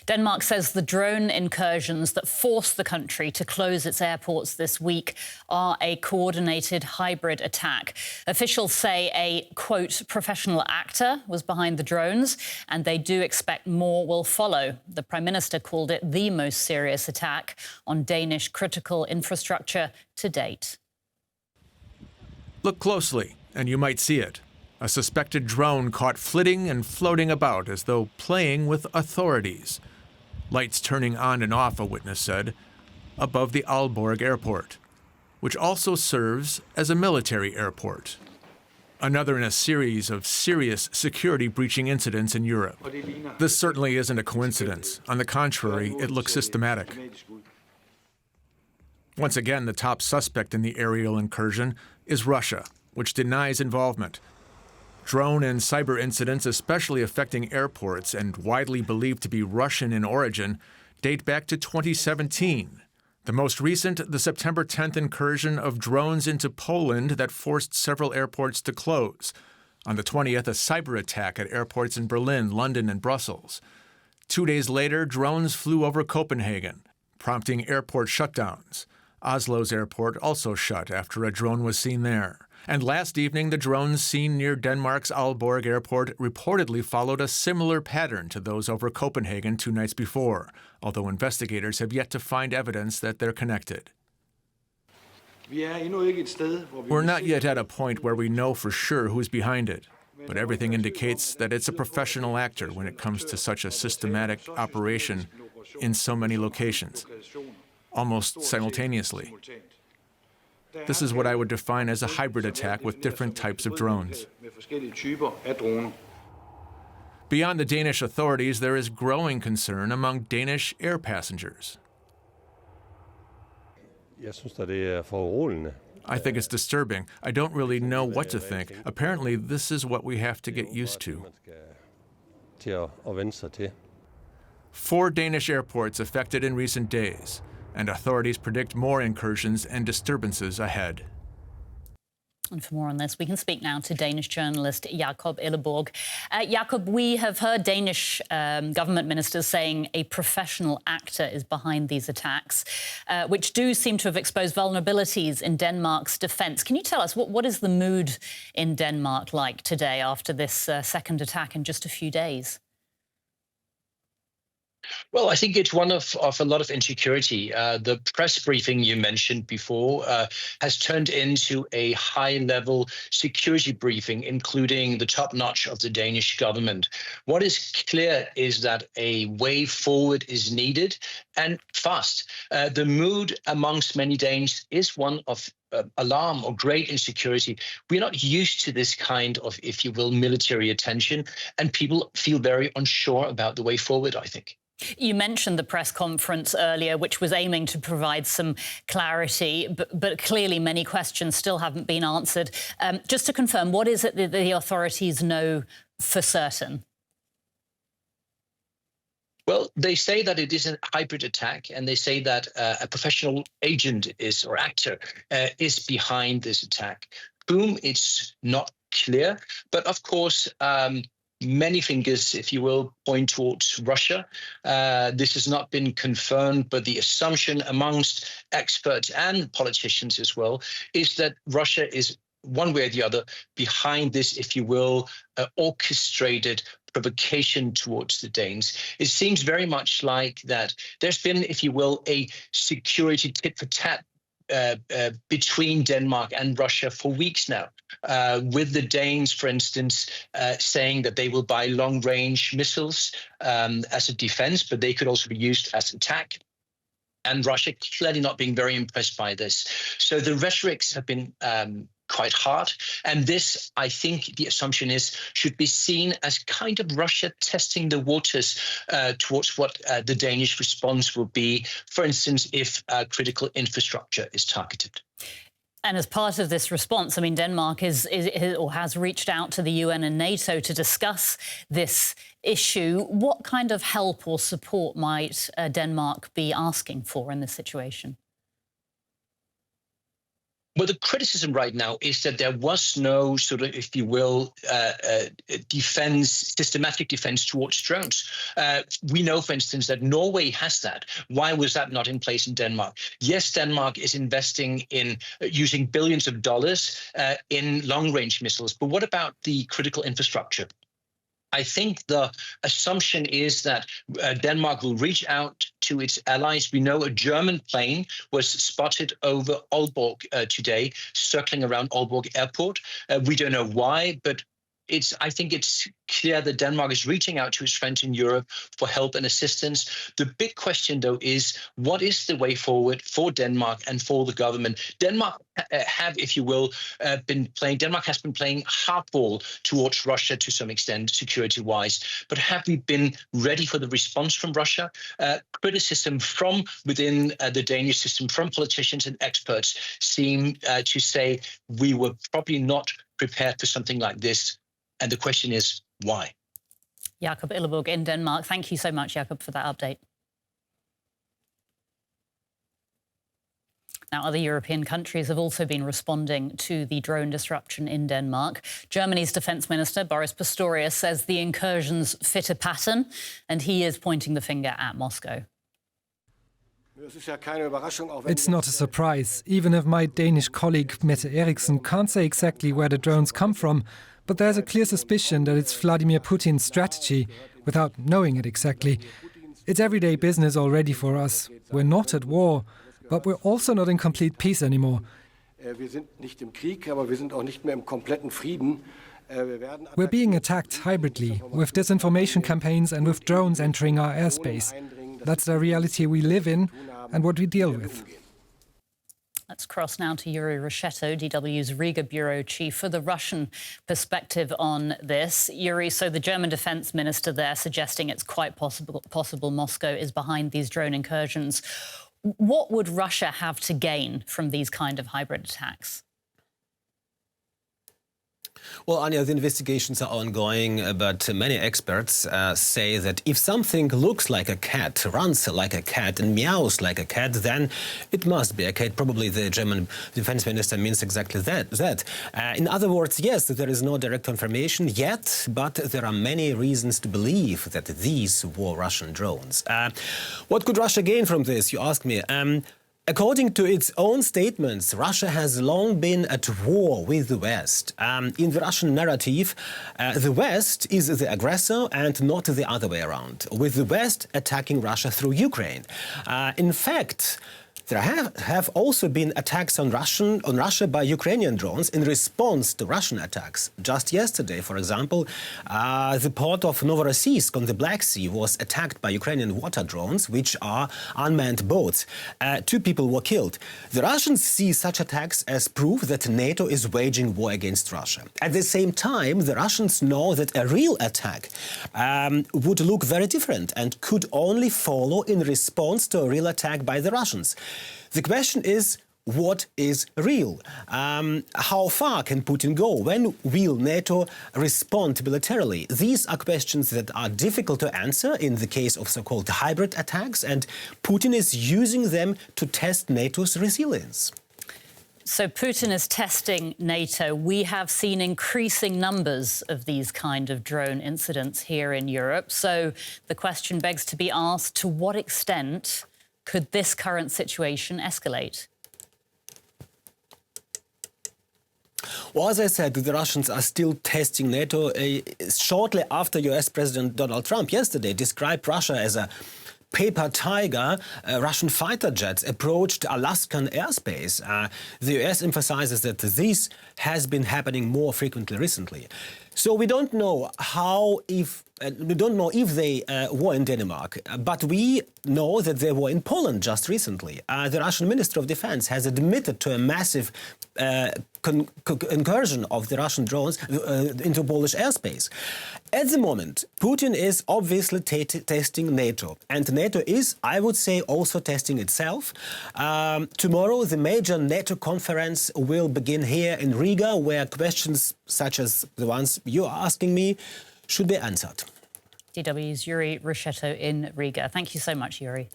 Denmark says the drone incursions that forced the country to close its airports this week are a coordinated hybrid attack. Officials say a, quote, professional actor was behind the drones, and they do expect more will follow. The Prime Minister called it the most serious attack on Danish critical infrastructure to date. Look closely, and you might see it. A suspected drone caught flitting and floating about as though playing with authorities. Lights turning on and off, a witness said, above the Aalborg airport, which also serves as a military airport. Another in a series of serious security-breaching incidents in Europe. This certainly isn't a coincidence. On the contrary, it looks systematic. Once again, the top suspect in the aerial incursion is Russia, which denies involvement. Drone and cyber incidents, especially affecting airports and widely believed to be Russian in origin, date back to 2017. The most recent, the September 10th incursion of drones into Poland that forced several airports to close. On the 20th, a cyber attack at airports in Berlin, London, and Brussels. 2 days later, drones flew over Copenhagen, prompting airport shutdowns. Oslo's airport also shut after a drone was seen there. And last evening, the drones seen near Denmark's Aalborg airport reportedly followed a similar pattern to those over Copenhagen 2 nights before, although investigators have yet to find evidence that they're connected. We're not yet at a point where we know for sure who's behind it, but everything indicates that it's a professional actor when it comes to such a systematic operation in so many locations, almost simultaneously. This is what I would define as a hybrid attack with different types of drones. Beyond the Danish authorities, there is growing concern among Danish air passengers. I think it's disturbing. I don't really know what to think. Apparently, this is what we have to get used to. 4 Danish airports affected in recent days, and authorities predict more incursions and disturbances ahead. And for more on this, we can speak now to Danish journalist Jacob Elleborg. Jacob, we have heard Danish government ministers saying a professional actor is behind these attacks, which do seem to have exposed vulnerabilities in Denmark's defence. Can you tell us, what is the mood in Denmark like today after this second attack in just a few days? Well, I think it's one of a lot of insecurity. The press briefing you mentioned before has turned into a high-level security briefing, including the top notch of the Danish government. What is clear is that a way forward is needed, and fast. The mood amongst many Danes is one of alarm or great insecurity. We're not used to this kind of, if you will, military attention, and people feel very unsure about the way forward, I think. You mentioned the press conference earlier, which was aiming to provide some clarity, but clearly many questions still haven't been answered. Just to confirm, what is it that the authorities know for certain? Well, they say that it is a hybrid attack, and they say that a professional agent or actor is behind this attack. Whom, it's not clear, but of course, many fingers, if you will, point towards Russia. This has not been confirmed, but the assumption amongst experts and politicians as well is that Russia is one way or the other behind this, if you will, orchestrated provocation towards the Danes. It seems very much like that there's been, if you will, a security tit for tat between Denmark and Russia for weeks now, with the Danes, for instance, saying that they will buy long-range missiles as a defense, but they could also be used as attack. And Russia clearly not being very impressed by this. So the rhetorics have been quite hard. And this, I think the assumption is, should be seen as kind of Russia testing the waters towards what the Danish response will be, for instance, if critical infrastructure is targeted. And as part of this response, I mean, Denmark has reached out to the UN and NATO to discuss this issue. What kind of help or support might Denmark be asking for in this situation? Well, the criticism right now is that there was no sort of, if you will, systematic defense towards drones. We know, for instance, that Norway has that. Why was that not in place in Denmark? Yes, Denmark is investing in using billions of dollars in long-range missiles, but what about the critical infrastructure? I think the assumption is that Denmark will reach out to its allies. We know a German plane was spotted over Aalborg today, circling around Aalborg Airport. We don't know why, but I think it's clear that Denmark is reaching out to its friends in Europe for help and assistance. The big question, though, is what is the way forward for Denmark and for the government? Denmark has been playing hardball towards Russia to some extent, security-wise. But have we been ready for the response from Russia? Criticism from within the Danish system, from politicians and experts, seem to say we were probably not prepared for something like this. And the question is, why? Jacob Illeborg in Denmark. Thank you so much, Jacob, for that update. Now, other European countries have also been responding to the drone disruption in Denmark. Germany's defence minister, Boris Pistorius, says the incursions fit a pattern, and he is pointing the finger at Moscow. It's not a surprise, even if my Danish colleague Mette Eriksen can't say exactly where the drones come from, but there's a clear suspicion that it's Vladimir Putin's strategy, without knowing it exactly. It's everyday business already for us. We're not at war, but we're also not in complete peace anymore. We're being attacked hybridly, with disinformation campaigns and with drones entering our airspace. That's the reality we live in and what we deal with. Let's cross now to Yuri Rushetto, DW's Riga bureau chief, for the Russian perspective on this. Yuri, so the German defense minister there suggesting it's quite possible Moscow is behind these drone incursions. What would Russia have to gain from these kind of hybrid attacks? Well, Anya, the investigations are ongoing, but many experts say that if something looks like a cat, runs like a cat and meows like a cat, then it must be a cat. Probably the German defense minister means exactly that. In other words, yes, there is no direct confirmation yet, but there are many reasons to believe that these were Russian drones. What could Russia gain from this, you ask me? According to its own statements, Russia has long been at war with the West. In the Russian narrative, the West is the aggressor and not the other way around, with the West attacking Russia through Ukraine. In fact, there have also been attacks on Russia by Ukrainian drones in response to Russian attacks. Just yesterday, for example, the port of Novorossiysk on the Black Sea was attacked by Ukrainian water drones, which are unmanned boats. 2 people were killed. The Russians see such attacks as proof that NATO is waging war against Russia. At the same time, the Russians know that a real attack would look very different and could only follow in response to a real attack by the Russians. The question is, what is real? How far can Putin go? When will NATO respond militarily? These are questions that are difficult to answer in the case of so-called hybrid attacks, and Putin is using them to test NATO's resilience. So Putin is testing NATO. We have seen increasing numbers of these kind of drone incidents here in Europe. So the question begs to be asked, to what extent could this current situation escalate? Well, as I said, the Russians are still testing NATO. Shortly after US President Donald Trump yesterday described Russia as a paper tiger, Russian fighter jets approached Alaskan airspace. The US emphasizes that this has been happening more frequently recently. So we don't know if they were in Denmark, but we know that they were in Poland just recently. The Russian Minister of Defense has admitted to a massive incursion of the Russian drones into Polish airspace. At the moment, Putin is obviously testing NATO, and NATO is, I would say, also testing itself. Tomorrow, the major NATO conference will begin here in Riga, where questions such as the ones you are asking me should be answered. DW's Yuri Rushetto in Riga. Thank you so much, Yuri.